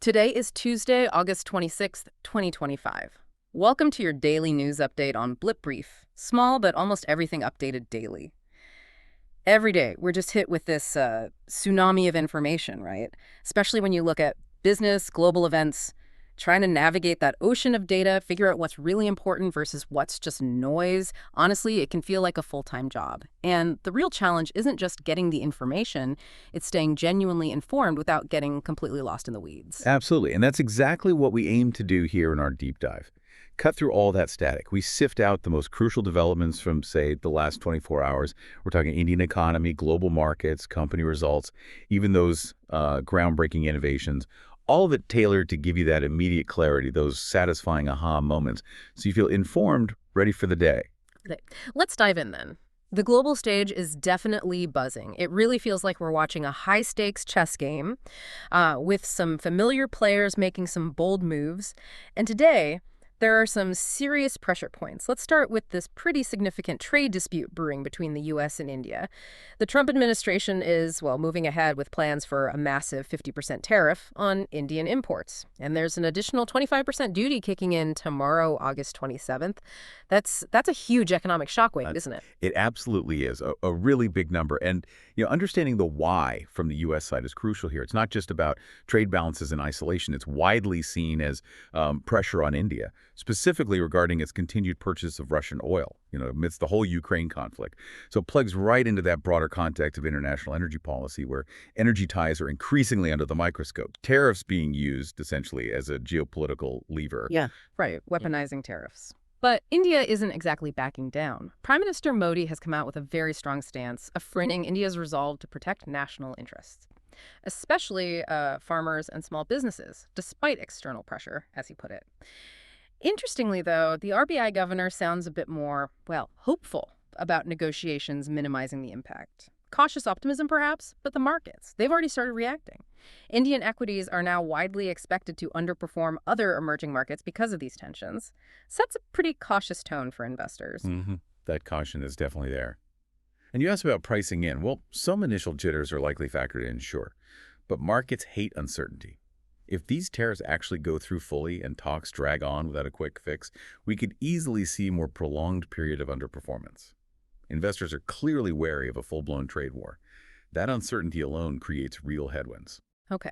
Today is Tuesday, August 26th, 2025. Welcome to your daily news update on Blip Brief. Small, but almost everything updated daily. Every day, we're just hit with this tsunami of information, right? Especially when you look at business, global events, trying to navigate that ocean of data, figure out what's really important versus what's just noise. Honestly, it can feel like a full-time job. And the real challenge isn't just getting the information, it's staying genuinely informed without getting completely lost in the weeds. Absolutely, and that's exactly what we aim to do here in our deep dive. Cut through all that static. We sift out the most crucial developments from, say, the last 24 hours. We're talking Indian economy, global markets, company results, even those groundbreaking innovations, all of it tailored to give you that immediate clarity, those satisfying aha moments, so you feel informed, ready for the day. Okay, let's dive in then. The global stage is definitely buzzing. It really feels like we're watching a high-stakes chess game with some familiar players making some bold moves. And today, there are some serious pressure points. Let's start with this pretty significant trade dispute brewing between the U.S. and India. The Trump administration is, well, moving ahead with plans for a massive 50% tariff on Indian imports. And there's an additional 25% duty kicking in tomorrow, August 27th. That's a huge economic shockwave, isn't it? It absolutely is a really big number. And understanding the why from the U.S. side is crucial here. It's not just about trade balances in isolation. It's widely seen as pressure on India, specifically regarding its continued purchase of Russian oil, amidst the whole Ukraine conflict. So it plugs right into that broader context of international energy policy, where energy ties are increasingly under the microscope. Tariffs being used, essentially, as a geopolitical lever. Yeah, right, weaponizing tariffs. But India isn't exactly backing down. Prime Minister Modi has come out with a very strong stance, affirming India's resolve to protect national interests, especially farmers and small businesses, despite external pressure, as he put it. Interestingly, though, the RBI governor sounds a bit more, well, hopeful about negotiations minimizing the impact. Cautious optimism, perhaps, but the markets, they've already started reacting. Indian equities are now widely expected to underperform other emerging markets because of these tensions. Sets a pretty cautious tone for investors. That caution is definitely there. And you asked about pricing in. Well, some initial jitters are likely factored in, sure. But markets hate uncertainty. If these tariffs actually go through fully and talks drag on without a quick fix, we could easily see a more prolonged period of underperformance. Investors are clearly wary of a full-blown trade war. That uncertainty alone creates real headwinds. Okay.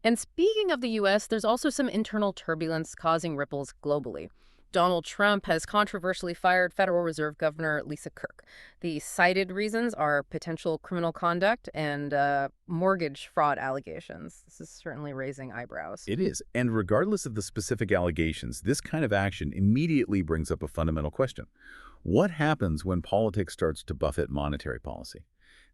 And speaking of the U.S., there's also some internal turbulence causing ripples globally. Donald Trump has controversially fired Federal Reserve Governor Lisa Kirk. The cited reasons are potential criminal conduct and mortgage fraud allegations. This is certainly raising eyebrows. It is. And regardless of the specific allegations, this kind of action immediately brings up a fundamental question. What happens when politics starts to buffet monetary policy?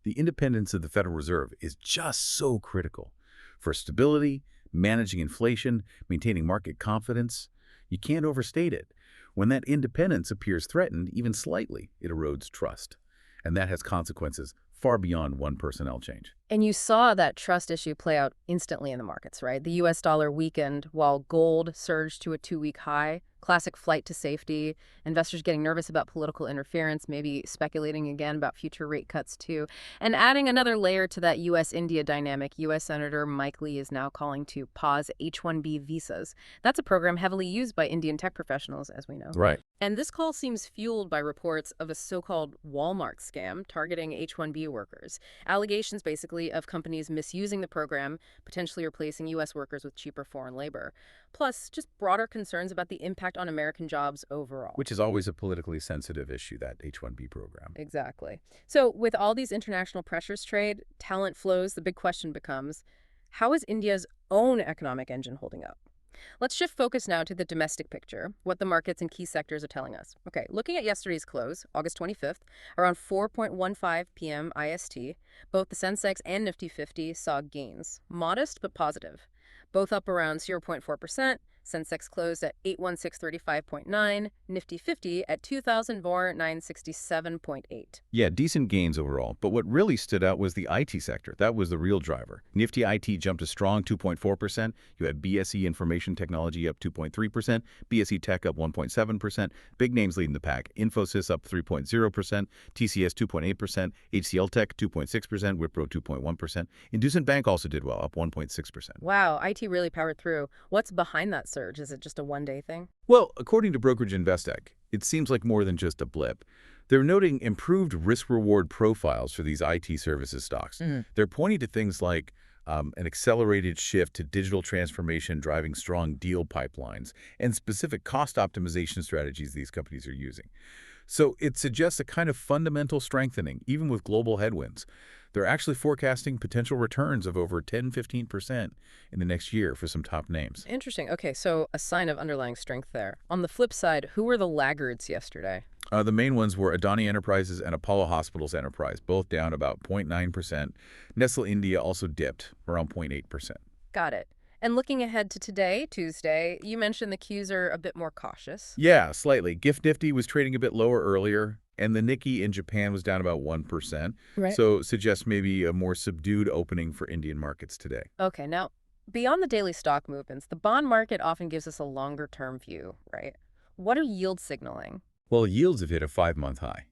The independence of the Federal Reserve is just so critical. For stability, managing inflation, maintaining market confidence, you can't overstate it. When that independence appears threatened, even slightly, it erodes trust. And that has consequences far beyond one personnel change. And you saw that trust issue play out instantly in the markets, right? The U.S. dollar weakened while gold surged to a 2-week high. Classic flight to safety, investors getting nervous about political interference, maybe speculating again about future rate cuts too. And adding another layer to that U.S.-India dynamic, U.S. Senator Mike Lee is now calling to pause H-1B visas. That's a program heavily used by Indian tech professionals, as we know. Right. And this call seems fueled by reports of a so-called Walmart scam targeting H-1B workers. Allegations, basically, of companies misusing the program, potentially replacing U.S. workers with cheaper foreign labor. Plus, just broader concerns about the impact on American jobs overall. Which is always a politically sensitive issue, that H-1B program. Exactly. So with all these international pressures, trade, talent flows, the big question becomes, how is India's own economic engine holding up? Let's shift focus now to the domestic picture, what the markets and key sectors are telling us. Okay, looking at yesterday's close, August 25th, around 4:15 p.m. IST, both the Sensex and Nifty 50 saw gains, modest but positive, both up around 0.4%, Sensex closed at 81635.9, Nifty 50 at 2004,967.8. Yeah, decent gains overall, but what really stood out was the IT sector. That was the real driver. Nifty IT jumped a strong 2.4%. You had BSE Information Technology up 2.3%, BSE Tech up 1.7%, big names leading the pack. Infosys up 3.0%, TCS 2.8%, HCL Tech 2.6%, Wipro 2.1%. Inducent Bank also did well, up 1.6%. Wow, IT really powered through. What's behind that surge? Is it just a one-day thing? Well, according to brokerage Investec, it seems like more than just a blip. They're noting improved risk-reward profiles for these IT services stocks. They're pointing to things like an accelerated shift to digital transformation driving strong deal pipelines and specific cost optimization strategies these companies are using. So it suggests a kind of fundamental strengthening, even with global headwinds. They're actually forecasting potential returns of over 10–15% in the next year for some top names. Interesting. Okay, so a sign of underlying strength there. On the flip side, who were the laggards yesterday? The main ones were Adani Enterprises and Apollo Hospitals Enterprise, both down about 0.9%. Nestle India also dipped around 0.8%. Got it. And looking ahead to today, Tuesday, you mentioned the Qs are a bit more cautious. Yeah, slightly. Gift Nifty was trading a bit lower earlier, and the Nikkei in Japan was down about 1%. Right. So suggests maybe a more subdued opening for Indian markets today. Okay, now, beyond the daily stock movements, the bond market often gives us a longer-term view, right? What are yields signaling? Well, yields have hit a 5-month high.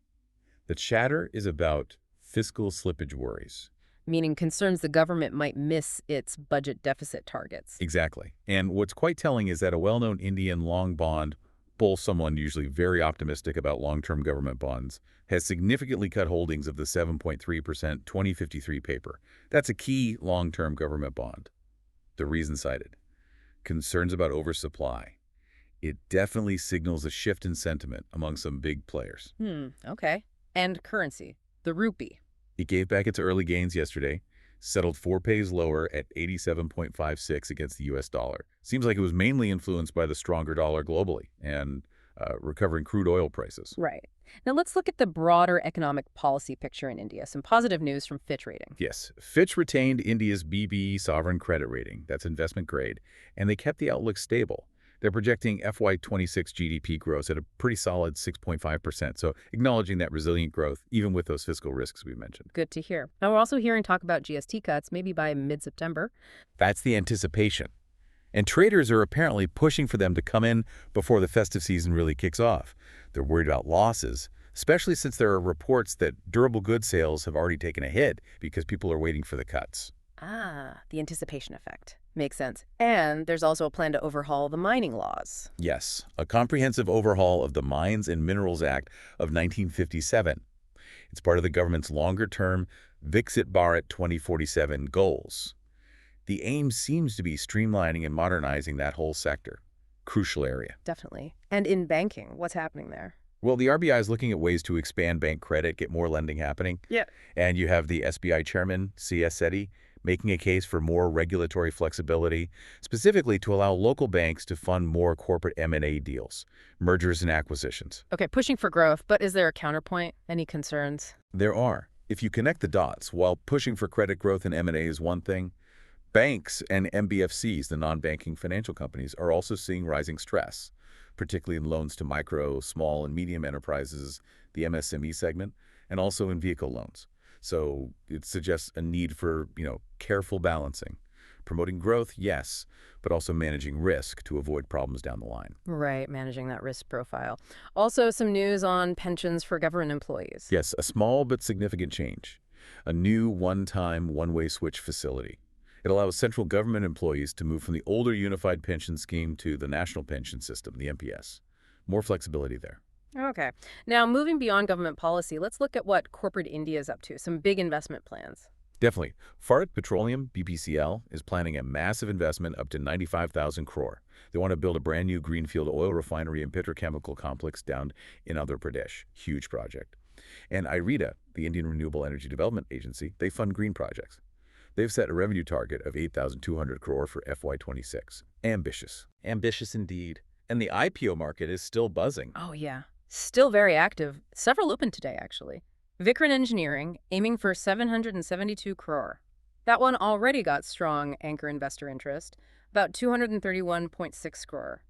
The chatter is about fiscal slippage worries. Meaning concerns the government might miss its budget deficit targets. Exactly. And what's quite telling is that a well-known Indian long bond bull, someone usually very optimistic about long-term government bonds, has significantly cut holdings of the 7.3% 2053 paper. That's a key long-term government bond. The reason cited: concerns about oversupply. It definitely signals a shift in sentiment among some big players. Okay. And currency, the rupee. It gave back its early gains yesterday, settled 4 pays lower at 87.56 against the U.S. dollar. Seems like it was mainly influenced by the stronger dollar globally and recovering crude oil prices. Right. Now let's look at the broader economic policy picture in India. Some positive news from Fitch Rating. Yes, Fitch retained India's BB sovereign credit rating, that's investment grade, and they kept the outlook stable. They're projecting FY26 GDP growth at a pretty solid 6.5%, so acknowledging that resilient growth, even with those fiscal risks we mentioned. Good to hear. Now we're also hearing talk about GST cuts, maybe by mid-September. That's the anticipation. And traders are apparently pushing for them to come in before the festive season really kicks off. They're worried about losses, especially since there are reports that durable goods sales have already taken a hit because people are waiting for the cuts. Ah, the anticipation effect. Makes sense. And there's also a plan to overhaul the mining laws. Yes, a comprehensive overhaul of the Mines and Minerals Act of 1957. It's part of the government's longer-term Viksit Bharat 2047 goals. The aim seems to be streamlining and modernizing that whole sector. Crucial area. Definitely. And in banking, what's happening there? Well, the RBI is looking at ways to expand bank credit, get more lending happening. Yeah. And you have the SBI chairman, C.S. Setty, making a case for more regulatory flexibility, specifically to allow local banks to fund more corporate M&A deals, mergers and acquisitions. Okay, pushing for growth, but is there a counterpoint? Any concerns? There are. If you connect the dots, while pushing for credit growth and M&A is one thing, banks and MBFCs, the non-banking financial companies, are also seeing rising stress, particularly in loans to micro, small, and medium enterprises, the MSME segment, and also in vehicle loans. So it suggests a need for, careful balancing. Promoting growth, yes, but also managing risk to avoid problems down the line. Right, managing that risk profile. Also, some news on pensions for government employees. Yes, a small but significant change. A new one-time, one-way switch facility. It allows central government employees to move from the older unified pension scheme to the national pension system, the NPS. More flexibility there. Okay. Now, moving beyond government policy, let's look at what corporate India is up to, some big investment plans. Definitely. Bharat Petroleum, BPCL, is planning a massive investment up to 95,000 crore. They want to build a brand new greenfield oil refinery and petrochemical complex down in Andhra Pradesh. Huge project. And IREDA, the Indian Renewable Energy Development Agency, they fund green projects. They've set a revenue target of 8,200 crore for FY26. Ambitious. Ambitious indeed. And the IPO market is still buzzing. Oh, yeah. Still very active. Several open today, actually. Vikran Engineering, aiming for 772 crore. That one already got strong anchor investor interest. about 231.6 crore.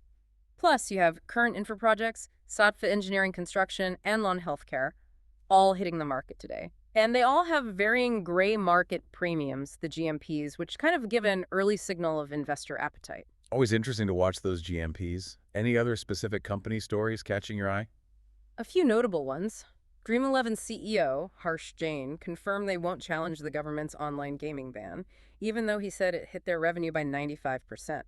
Plus, you have current infra projects, Satva engineering construction, and lawn healthcare, all hitting the market today. And they all have varying gray market premiums, the GMPs, which kind of give an early signal of investor appetite. Always interesting to watch those GMPs. Any other specific company stories catching your eye? A few notable ones. Dream11 CEO, Harsh Jain, confirmed they won't challenge the government's online gaming ban, even though he said it hit their revenue by 95%.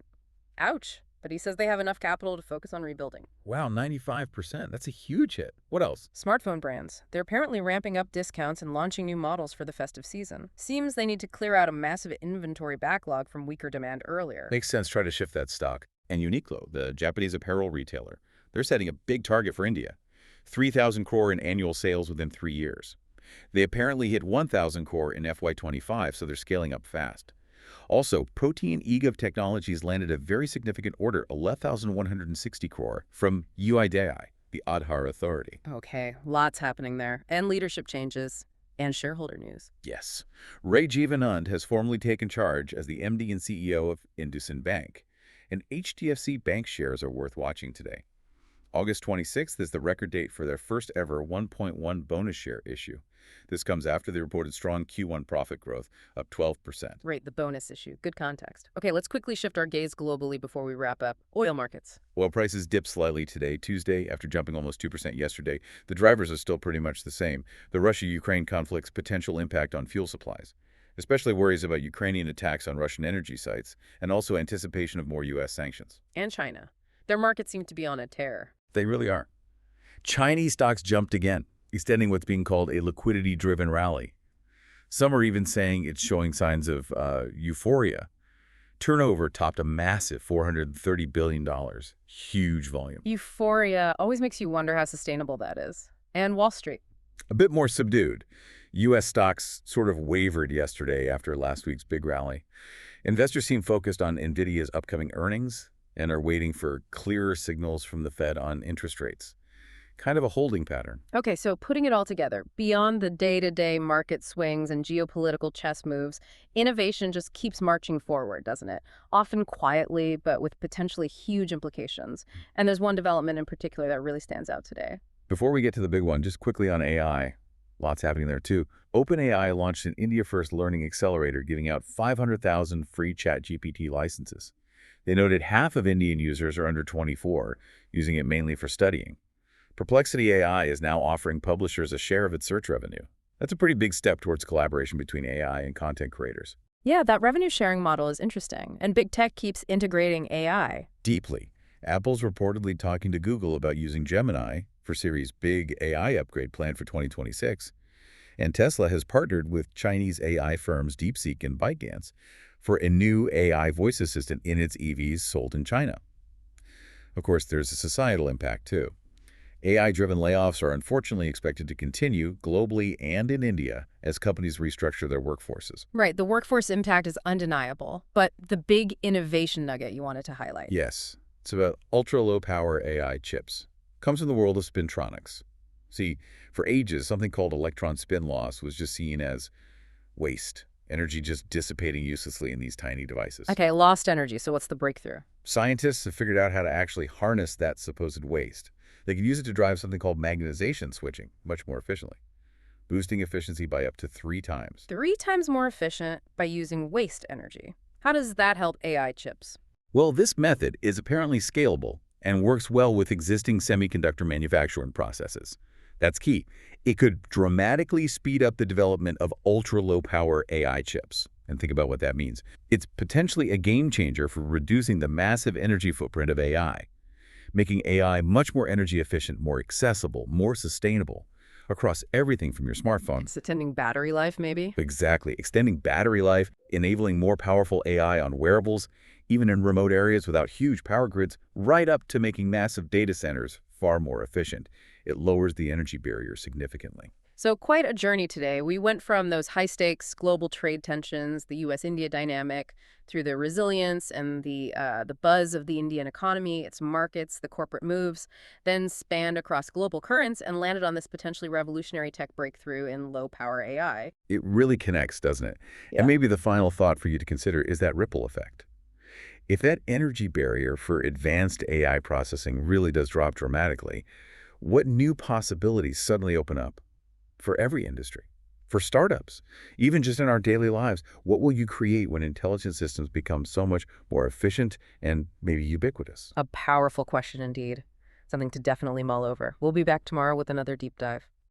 Ouch! But he says they have enough capital to focus on rebuilding. Wow, 95%. That's a huge hit. What else? Smartphone brands. They're apparently ramping up discounts and launching new models for the festive season. Seems they need to clear out a massive inventory backlog from weaker demand earlier. Makes sense, try to shift that stock. And Uniqlo, the Japanese apparel retailer, they're setting a big target for India. 3,000 crore in annual sales within 3 years. They apparently hit 1,000 crore in FY25, so they're scaling up fast. Also, Protein EGAV Technologies landed a very significant order, 11,160 crore, from UIDAI, the Aadhaar Authority. Okay, lots happening there. And leadership changes. And shareholder news. Yes. Ray Jivanand has formally taken charge as the MD and CEO of IndusInd Bank. And HDFC Bank shares are worth watching today. August 26th is the record date for their first ever 1.1 bonus share issue. This comes after they reported strong Q1 profit growth, up 12%. Right, the bonus issue. Good context. Okay, let's quickly shift our gaze globally before we wrap up. Oil markets. Oil prices dipped slightly today, Tuesday, after jumping almost 2% yesterday. The drivers are still pretty much the same. The Russia-Ukraine conflict's potential impact on fuel supplies, especially worries about Ukrainian attacks on Russian energy sites, and also anticipation of more U.S. sanctions. And China. Their markets seem to be on a tear. They really are. Chinese stocks jumped again, extending what's being called a liquidity-driven rally. Some are even saying it's showing signs of euphoria. Turnover topped a massive $430 billion. Huge volume. Euphoria always makes you wonder how sustainable that is. And Wall Street. A bit more subdued. U.S. stocks sort of wavered yesterday after last week's big rally. Investors seem focused on NVIDIA's upcoming earnings and are waiting for clearer signals from the Fed on interest rates. Kind of a holding pattern. Okay, so putting it all together, beyond the day-to-day market swings and geopolitical chess moves, innovation just keeps marching forward, doesn't it? Often quietly, but with potentially huge implications. And there's one development in particular that really stands out today. Before we get to the big one, just quickly on AI. Lots happening there too. OpenAI launched an India-first learning accelerator giving out 500,000 free ChatGPT licenses. They noted half of Indian users are under 24, using it mainly for studying. Perplexity AI is now offering publishers a share of its search revenue. That's a pretty big step towards collaboration between AI and content creators. Yeah, that revenue sharing model is interesting. And big tech keeps integrating AI. Deeply. Apple's reportedly talking to Google about using Gemini for Siri's big AI upgrade planned for 2026. And Tesla has partnered with Chinese AI firms DeepSeek and ByteDance for a new AI voice assistant in its EVs sold in China. Of course, there's a societal impact too. AI-driven layoffs are unfortunately expected to continue globally and in India as companies restructure their workforces. Right, the workforce impact is undeniable, but the big innovation nugget you wanted to highlight. Yes, it's about ultra-low-power AI chips. Comes from the world of spintronics. See, for ages, something called electron spin loss was just seen as waste, energy just dissipating uselessly in these tiny devices. Okay, lost energy, so what's the breakthrough? Scientists have figured out how to actually harness that supposed waste. They can use it to drive something called magnetization switching much more efficiently, boosting efficiency by up to 3 times. 3 times more efficient by using waste energy. How does that help AI chips? Well, this method is apparently scalable and works well with existing semiconductor manufacturing processes. That's key. It could dramatically speed up the development of ultra-low-power AI chips. And think about what that means. It's potentially a game changer for reducing the massive energy footprint of AI, making AI much more energy efficient, more accessible, more sustainable across everything from your smartphone. Extending battery life, maybe? Exactly. Extending battery life, enabling more powerful AI on wearables, even in remote areas without huge power grids, right up to making massive data centers far more efficient. It lowers the energy barrier significantly. So quite a journey today. We went from those high-stakes global trade tensions, the U.S.-India dynamic, through the resilience and the buzz of the Indian economy, its markets, the corporate moves, then spanned across global currents and landed on this potentially revolutionary tech breakthrough in low-power AI. It really connects, doesn't it? Yeah. And maybe the final thought for you to consider is that ripple effect. If that energy barrier for advanced AI processing really does drop dramatically, what new possibilities suddenly open up for every industry? For startups, even just in our daily lives, what will you create when intelligent systems become so much more efficient and maybe ubiquitous? A powerful question indeed. Something to definitely mull over. We'll be back tomorrow with another deep dive.